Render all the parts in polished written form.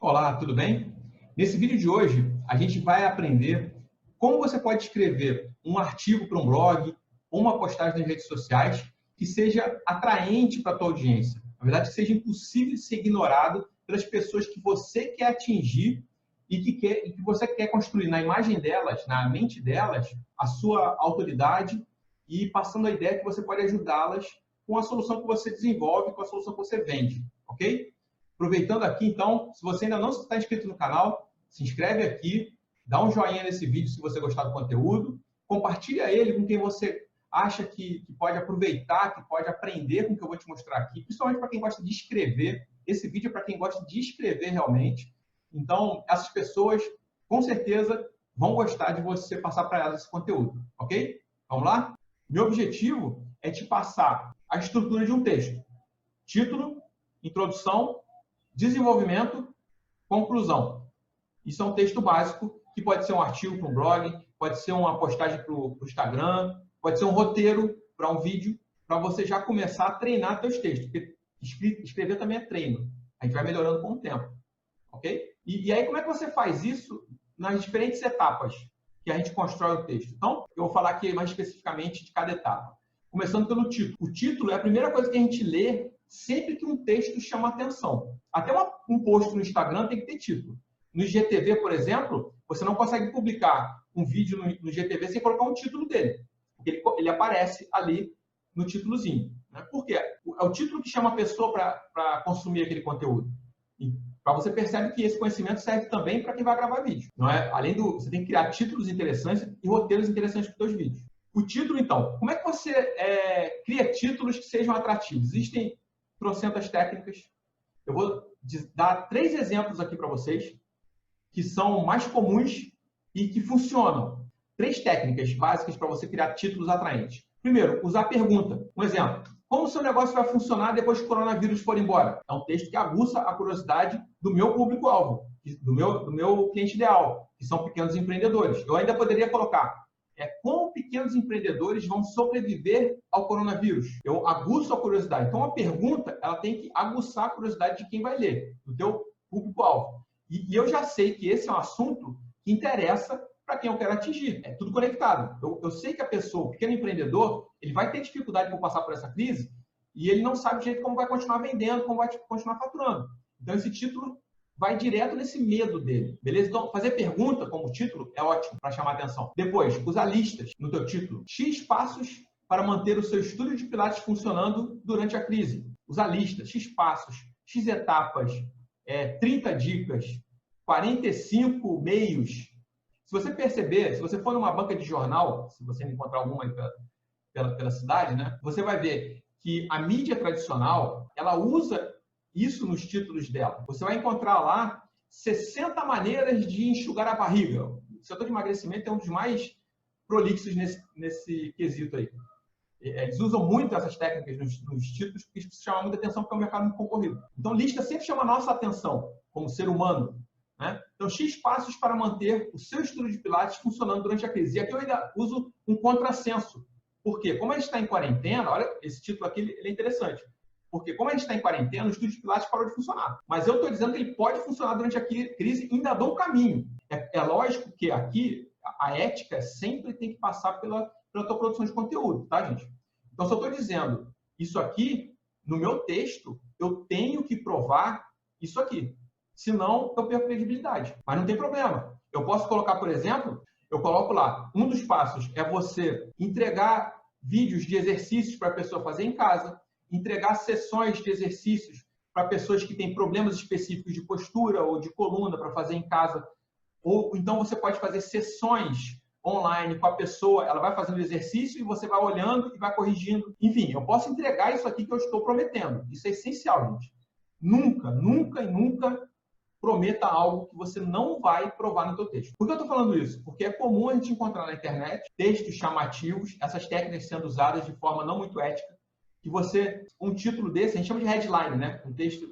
Olá, tudo bem? Nesse vídeo de hoje, a gente vai aprender como você pode escrever um artigo para um blog ou uma postagem nas redes sociais que seja atraente para a tua audiência. Na verdade, que seja impossível de ser ignorado pelas pessoas que você quer atingir e que você quer construir na imagem delas, na mente delas, a sua autoridade e passando a ideia que você pode ajudá-las com a solução que você desenvolve, com a solução que você vende, ok? Aproveitando aqui, então, se você ainda não está inscrito no canal, se inscreve aqui, dá um joinha nesse vídeo se você gostar do conteúdo, compartilha ele com quem você acha que pode aproveitar, que pode aprender com o que eu vou te mostrar aqui, principalmente para quem gosta de escrever. Esse vídeo é para quem gosta de escrever realmente. Então, essas pessoas, com certeza, vão gostar de você passar para elas esse conteúdo, ok? Vamos lá? Meu objetivo é te passar a estrutura de um texto. Título, introdução, desenvolvimento, conclusão. Isso é um texto básico, que pode ser um artigo para um blog, pode ser uma postagem para o Instagram, pode ser um roteiro para um vídeo, para você já começar a treinar seus textos. Porque escrever também é treino. A gente vai melhorando com o tempo. Ok? E aí, como é que você faz isso nas diferentes etapas que a gente constrói o texto? Então, eu vou falar aqui mais especificamente de cada etapa. Começando pelo título. O título é a primeira coisa que a gente lê sempre que um texto chama atenção. Até um post no Instagram tem que ter título. No IGTV, por exemplo, você não consegue publicar um vídeo no IGTV sem colocar um título dele. Porque ele aparece ali no títulozinho. Né? Por quê? É o título que chama a pessoa para consumir aquele conteúdo. Para você perceber que esse conhecimento serve também para quem vai gravar vídeo. Não é? Além do, você tem que criar títulos interessantes e roteiros interessantes para os seus vídeos. O título, então, como é que você cria títulos que sejam atrativos? Existem trocentas técnicas. Eu vou dar 3 exemplos aqui para vocês que são mais comuns e que funcionam. 3 técnicas básicas para você criar títulos atraentes. Primeiro, usar pergunta. Um exemplo. Como o seu negócio vai funcionar depois que o coronavírus for embora? É um texto que aguça a curiosidade do meu público-alvo, do meu cliente ideal, que são pequenos empreendedores. Eu ainda poderia colocar como pequenos empreendedores vão sobreviver ao coronavírus. Eu aguço a curiosidade. Então, a pergunta ela tem que aguçar a curiosidade de quem vai ler, do teu público-alvo. E eu já sei que esse é um assunto que interessa para quem eu quero atingir. É tudo conectado. Eu sei que a pessoa, o pequeno empreendedor, ele vai ter dificuldade para passar por essa crise e ele não sabe de jeito como vai continuar vendendo, como vai continuar faturando. Então, esse título vai direto nesse medo dele, beleza? Então, fazer pergunta como título é ótimo para chamar atenção. Depois, usar listas no teu título. X passos para manter o seu estúdio de Pilates funcionando durante a crise. Usar listas, X passos, X etapas, 30 dicas, 45 meios. Se você perceber, se você for numa banca de jornal, se você encontrar alguma aí pela cidade, né, você vai ver que a mídia tradicional, ela usa isso nos títulos dela. Você vai encontrar lá 60 maneiras de enxugar a barriga. O setor de emagrecimento é um dos mais prolixos nesse quesito aí. Eles usam muito essas técnicas nos títulos porque isso chama muita atenção porque é um mercado muito concorrido. Então, lista sempre chama a nossa atenção como ser humano. Né? Então, X passos para manter o seu estudo de Pilates funcionando durante a crise. E aqui eu ainda uso um contrassenso. Por quê? Como a gente está em quarentena, olha, esse título aqui ele é interessante. Porque como a gente está em quarentena, o estudo de Pilates parou de funcionar. Mas eu estou dizendo que ele pode funcionar durante a crise e ainda dou um caminho. É lógico que aqui a ética sempre tem que passar pela tua produção de conteúdo, tá, gente? Então, se eu estou dizendo isso aqui, no meu texto, eu tenho que provar isso aqui. Senão, eu perco credibilidade. Mas não tem problema. Eu posso colocar, por exemplo, eu coloco lá, um dos passos é você entregar vídeos de exercícios para a pessoa fazer em casa, entregar sessões de exercícios para pessoas que têm problemas específicos de postura ou de coluna para fazer em casa. Ou então você pode fazer sessões online com a pessoa, ela vai fazendo exercício e você vai olhando e vai corrigindo. Enfim, eu posso entregar isso aqui que eu estou prometendo. Isso é essencial, gente. Nunca, nunca e nunca prometa algo que você não vai provar no teu texto. Por que eu estou falando isso? Porque é comum a gente encontrar na internet textos chamativos, essas técnicas sendo usadas de forma não muito ética, que você, um título desse, a gente chama de headline, né?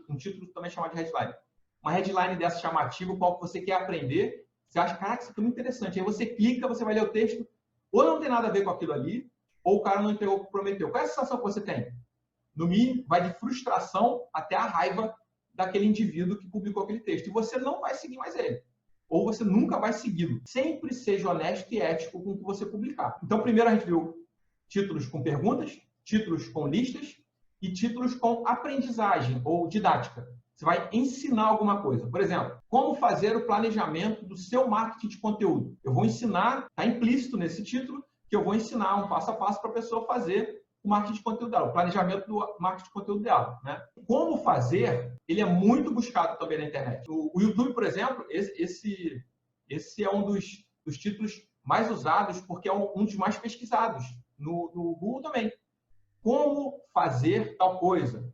Um título também é chamado de headline. Uma headline dessa chamativa, qual que você quer aprender, você acha, caraca, isso aqui é muito interessante. Aí você clica, você vai ler o texto, ou não tem nada a ver com aquilo ali, ou o cara não entregou o que prometeu. Qual é a sensação que você tem? No mínimo, vai de frustração até a raiva daquele indivíduo que publicou aquele texto. E você não vai seguir mais ele. Ou você nunca vai segui-lo. Sempre seja honesto e ético com o que você publicar. Então, primeiro a gente viu títulos com perguntas, títulos com listas e títulos com aprendizagem ou didática. Você vai ensinar alguma coisa. Por exemplo, como fazer o planejamento do seu marketing de conteúdo. Eu vou ensinar, está implícito nesse título, que eu vou ensinar um passo a passo para a pessoa fazer o marketing de conteúdo dela, o planejamento do marketing de conteúdo dela, né? Como fazer, ele é muito buscado também na internet. O YouTube, por exemplo, esse é um dos títulos mais usados, porque é um dos mais pesquisados no Google também. Como fazer tal coisa?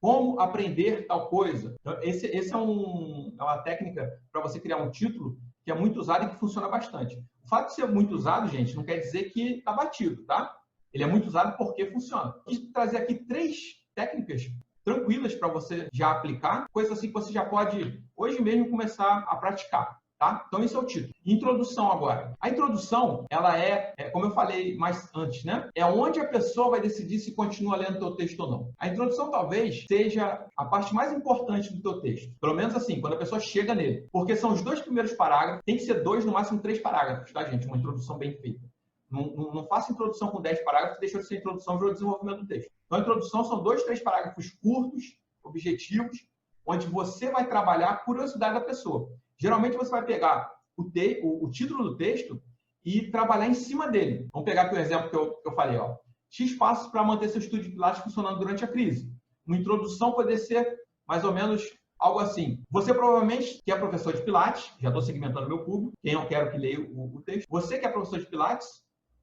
Como aprender tal coisa? Então, esse é uma técnica para você criar um título que é muito usado e que funciona bastante. O fato de ser muito usado, gente, não quer dizer que está batido, tá? Ele é muito usado porque funciona. Quis trazer aqui 3 técnicas tranquilas para você já aplicar, coisas assim que você já pode, hoje mesmo, começar a praticar. Tá? Então, esse é o título. Introdução agora. A introdução, ela como eu falei mais antes, né? É onde a pessoa vai decidir se continua lendo o teu texto ou não. A introdução talvez seja a parte mais importante do teu texto. Pelo menos assim, quando a pessoa chega nele. Porque são os 2 primeiros parágrafos, tem que ser 2, no máximo 3 parágrafos, tá, gente? Uma introdução bem feita. Não faça introdução com 10 parágrafos, deixa de ser introdução e virou desenvolvimento do texto. Então, a introdução são 2, 3 parágrafos curtos, objetivos, onde você vai trabalhar a curiosidade da pessoa. Geralmente, você vai pegar o título do texto e trabalhar em cima dele. Vamos pegar aqui o exemplo que eu falei. Ó. X passos para manter seu estudo de Pilates funcionando durante a crise. Uma introdução pode ser mais ou menos algo assim. Você provavelmente que é professor de Pilates, já estou segmentando meu público, quem eu quero que leia o texto. Você que é professor de Pilates,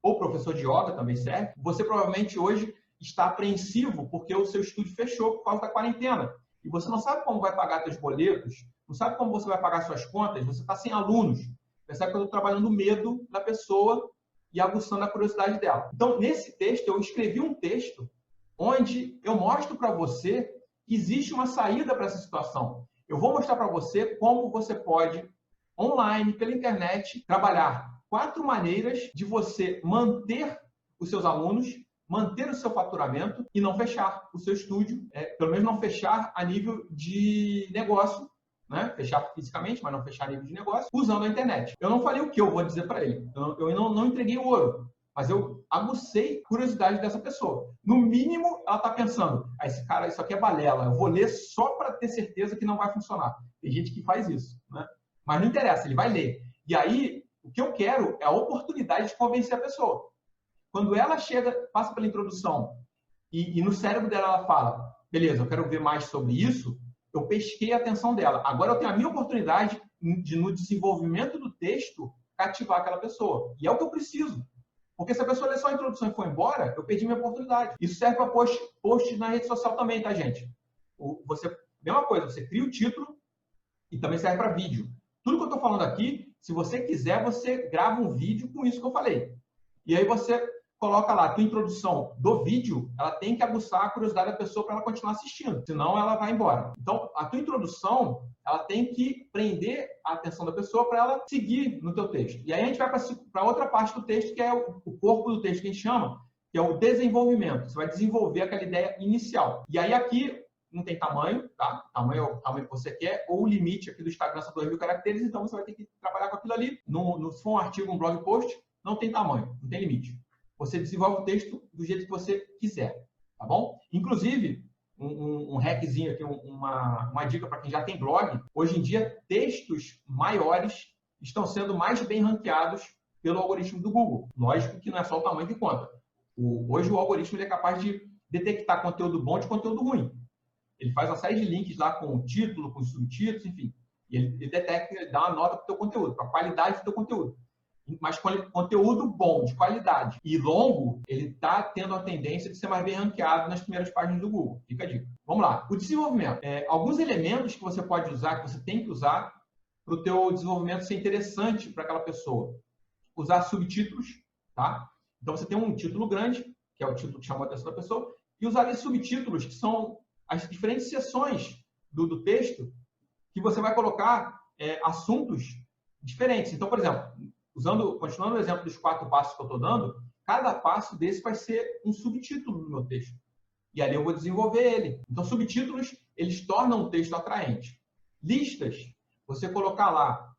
ou professor de yoga também serve, você provavelmente hoje está apreensivo porque o seu estúdio fechou por causa da quarentena. E você não sabe como vai pagar seus boletos, não sabe como você vai pagar suas contas, você está sem alunos. Percebe que eu estou trabalhando o medo da pessoa e aguçando a curiosidade dela. Então, nesse texto, eu escrevi um texto onde eu mostro para você que existe uma saída para essa situação. Eu vou mostrar para você como você pode, online, pela internet, trabalhar 4 maneiras de você manter os seus alunos, manter o seu faturamento e não fechar o seu estúdio, pelo menos não fechar a nível de negócio, né? Fechar fisicamente, mas não fechar a nível de negócio, usando a internet. Eu não falei o que eu vou dizer para ele, eu não entreguei o ouro, mas eu aguçei a curiosidade dessa pessoa. No mínimo, ela está pensando, esse cara, isso aqui é balela, eu vou ler só para ter certeza que não vai funcionar. Tem gente que faz isso, né? Mas não interessa, ele vai ler. E aí, o que eu quero é a oportunidade de convencer a pessoa. Quando ela chega, passa pela introdução e no cérebro dela ela fala, beleza, eu quero ver mais sobre isso, eu pesquei a atenção dela. Agora eu tenho a minha oportunidade de, no desenvolvimento do texto, cativar aquela pessoa. E é o que eu preciso. Porque se a pessoa ler só a introdução e for embora, eu perdi minha oportunidade. Isso serve para post na rede social também, tá, gente? Mesma coisa, você cria o título e também serve para vídeo. Tudo que eu estou falando aqui, se você quiser, você grava um vídeo com isso que eu falei. E aí você coloca lá, a tua introdução do vídeo, ela tem que aguçar a curiosidade da pessoa para ela continuar assistindo, senão ela vai embora. Então, a tua introdução, ela tem que prender a atenção da pessoa para ela seguir no teu texto. E aí a gente vai para outra parte do texto, que é o corpo do texto que a gente chama, que é o desenvolvimento. Você vai desenvolver aquela ideia inicial. E aí aqui não tem tamanho, tá? Tamanho é o tamanho que você quer, ou o limite aqui do Instagram são 2.000 caracteres, então você vai ter que trabalhar com aquilo ali. Se for um artigo, um blog post, não tem tamanho, não tem limite. Você desenvolve o texto do jeito que você quiser, tá bom? Inclusive, um hackzinho aqui, uma dica para quem já tem blog, hoje em dia, textos maiores estão sendo mais bem ranqueados pelo algoritmo do Google. Lógico que não é só o tamanho que conta. Hoje o algoritmo ele é capaz de detectar conteúdo bom de conteúdo ruim. Ele faz uma série de links lá com o título, com os subtítulos, enfim. E ele detecta, ele dá uma nota para o teu conteúdo, para a qualidade do teu conteúdo. Mas conteúdo bom, de qualidade e longo, ele está tendo a tendência de ser mais bem ranqueado nas primeiras páginas do Google. Fica a dica. Vamos lá. O desenvolvimento. Alguns elementos que você pode usar, que você tem que usar para o teu desenvolvimento ser interessante para aquela pessoa. Usar subtítulos, tá? Então, você tem um título grande, que é o título que chamou a atenção da pessoa, e usar subtítulos, que são as diferentes seções do texto, que você vai colocar assuntos diferentes. Então, por exemplo, continuando o exemplo dos 4 passos que eu estou dando, cada passo desse vai ser um subtítulo do meu texto. E ali eu vou desenvolver ele. Então, subtítulos eles tornam o texto atraente. Listas, você colocar lá,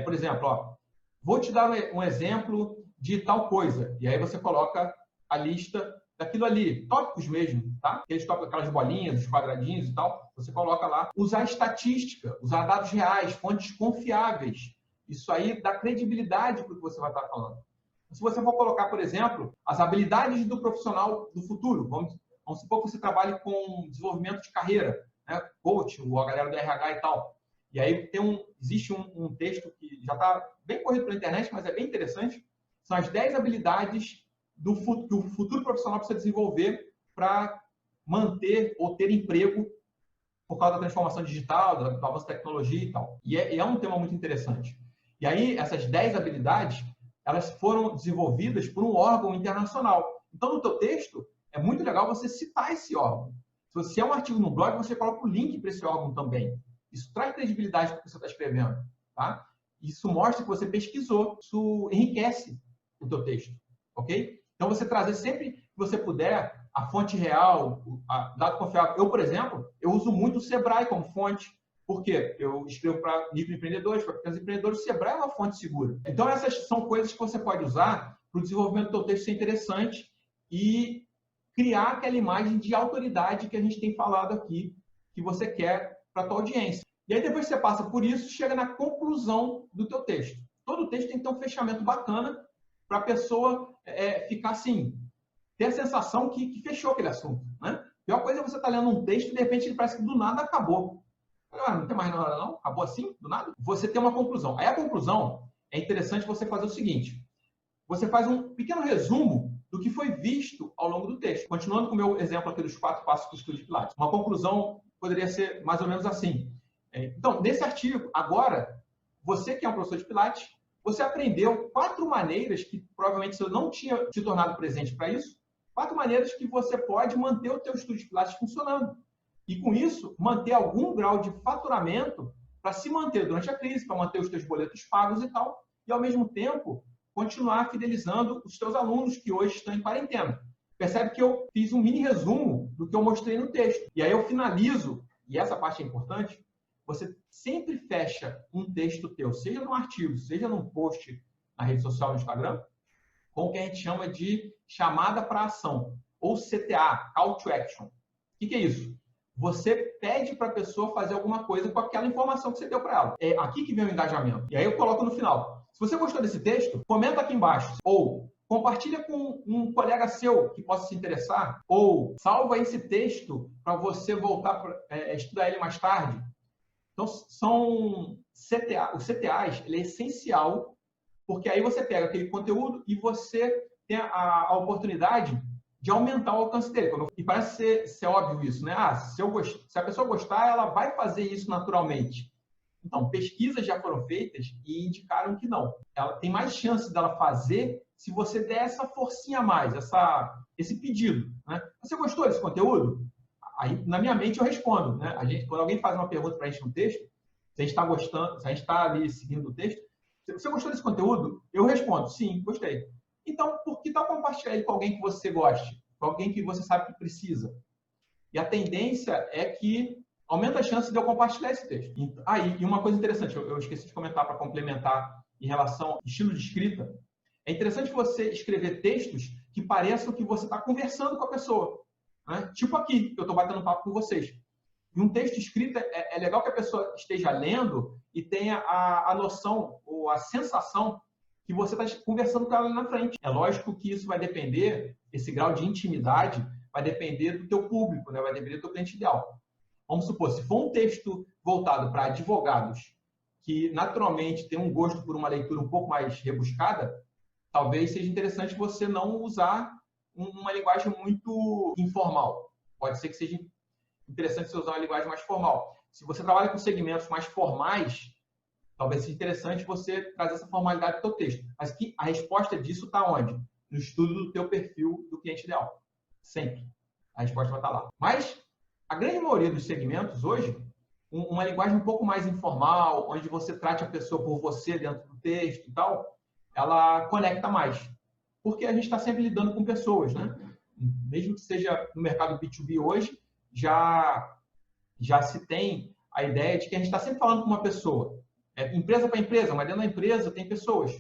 por exemplo, ó, vou te dar um exemplo de tal coisa, e aí você coloca a lista daquilo ali, tópicos mesmo, tá? Aqueles tópicos, aquelas bolinhas, os quadradinhos e tal, você coloca lá. Usar estatística, usar dados reais, fontes confiáveis. Isso aí dá credibilidade para o que você vai estar falando. Se você for colocar, por exemplo, as habilidades do profissional do futuro, vamos supor que você trabalhe com desenvolvimento de carreira, né? Coach, ou a galera do RH e tal. E aí existe um texto que já está bem corrido pela internet, mas é bem interessante. São as 10 habilidades que o futuro profissional precisa desenvolver para manter ou ter emprego por causa da transformação digital, do avanço da tecnologia e tal. E é um tema muito interessante. E aí, essas 10 habilidades, elas foram desenvolvidas por um órgão internacional. Então, no teu texto, é muito legal você citar esse órgão. Se você é um artigo no blog, você coloca o link para esse órgão também. Isso traz credibilidade para o que você está escrevendo. Tá? Isso mostra que você pesquisou. Isso enriquece o teu texto. Ok? Então, você trazer sempre que você puder a fonte real, dado confiável. Eu, por exemplo, eu uso muito o Sebrae como fonte. Por quê? Eu escrevo para microempreendedores, para pequenos empreendedores. O Sebrae é uma fonte segura. Então, essas são coisas que você pode usar para o desenvolvimento do teu texto ser interessante e criar aquela imagem de autoridade que a gente tem falado aqui, que você quer para a tua audiência. E aí, depois que você passa por isso, chega na conclusão do teu texto. Todo texto tem que ter um fechamento bacana para a pessoa ficar assim, ter a sensação que fechou aquele assunto. Né? A pior coisa é você estar lendo um texto e, de repente, ele parece que do nada acabou. Não tem mais nada não? Acabou assim, do nada? Você tem uma conclusão. Aí a conclusão é interessante você fazer o seguinte. Você faz um pequeno resumo do que foi visto ao longo do texto. Continuando com o meu exemplo aqui dos 4 passos do estudo de Pilates. Uma conclusão poderia ser mais ou menos assim. Então, nesse artigo, agora, você que é um professor de Pilates, você aprendeu 4 maneiras que provavelmente você não tinha se tornado presente para isso, 4 maneiras que você pode manter o teu estudo de Pilates funcionando. E, com isso, manter algum grau de faturamento para se manter durante a crise, para manter os teus boletos pagos e tal, e, ao mesmo tempo, continuar fidelizando os teus alunos que hoje estão em quarentena. Percebe que eu fiz um mini resumo do que eu mostrei no texto. E aí eu finalizo, e essa parte é importante, você sempre fecha um texto teu, seja num artigo, seja num post na rede social, no Instagram, com o que a gente chama de chamada para ação, ou CTA, Call to Action. O que é isso? Você pede para a pessoa fazer alguma coisa com aquela informação que você deu para ela. É aqui que vem o engajamento. E aí eu coloco no final. Se você gostou desse texto, comenta aqui embaixo. Ou compartilha com um colega seu que possa se interessar. Ou salva esse texto para você voltar a estudar ele mais tarde. Então, são CTA. Os CTAs, ele é essencial, porque aí você pega aquele conteúdo e você tem a oportunidade de aumentar o alcance dele. E parece ser óbvio isso, né? Se a pessoa gostar, ela vai fazer isso naturalmente. Então, pesquisas já foram feitas e indicaram que não. Ela tem mais chance dela fazer se você der essa forcinha a mais, esse pedido. Né? Você gostou desse conteúdo? Aí, na minha mente, eu respondo. Né? Quando alguém faz uma pergunta para a gente no texto, se a gente está gostando, se a gente está ali seguindo o texto, você gostou desse conteúdo? Eu respondo, sim, gostei. Então, por que tal compartilhar ele com alguém que você goste? Com alguém que você sabe que precisa? E a tendência é que aumenta a chance de eu compartilhar esse texto. E uma coisa interessante, eu esqueci de comentar para complementar em relação ao estilo de escrita. É interessante você escrever textos que pareçam que você está conversando com a pessoa. Né? Tipo aqui, que eu estou batendo papo com vocês. E um texto escrito, é legal que a pessoa esteja lendo e tenha a noção ou a sensação que você está conversando com ela ali na frente. É lógico que isso vai depender, esse grau de intimidade vai depender do teu público, né? Vai depender do teu cliente ideal. Vamos supor, se for um texto voltado para advogados, que naturalmente tem um gosto por uma leitura um pouco mais rebuscada, talvez seja interessante você não usar uma linguagem muito informal. Pode ser que seja interessante você usar uma linguagem mais formal. Se você trabalha com segmentos mais formais, talvez seja interessante você trazer essa formalidade para o teu texto. Mas a resposta disso está onde? No estudo do teu perfil do cliente ideal. Sempre. A resposta vai estar lá. Mas a grande maioria dos segmentos hoje, uma linguagem um pouco mais informal, onde você trate a pessoa por você dentro do texto e tal, ela conecta mais. Porque a gente está sempre lidando com pessoas, né? Mesmo que seja no mercado B2B hoje, já já se tem a ideia de que a gente está sempre falando com uma pessoa. É empresa para empresa, mas dentro da empresa tem pessoas.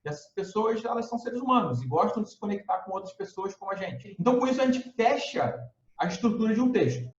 E essas pessoas, elas são seres humanos e gostam de se conectar com outras pessoas como a gente. Então, com isso, a gente fecha a estrutura de um texto.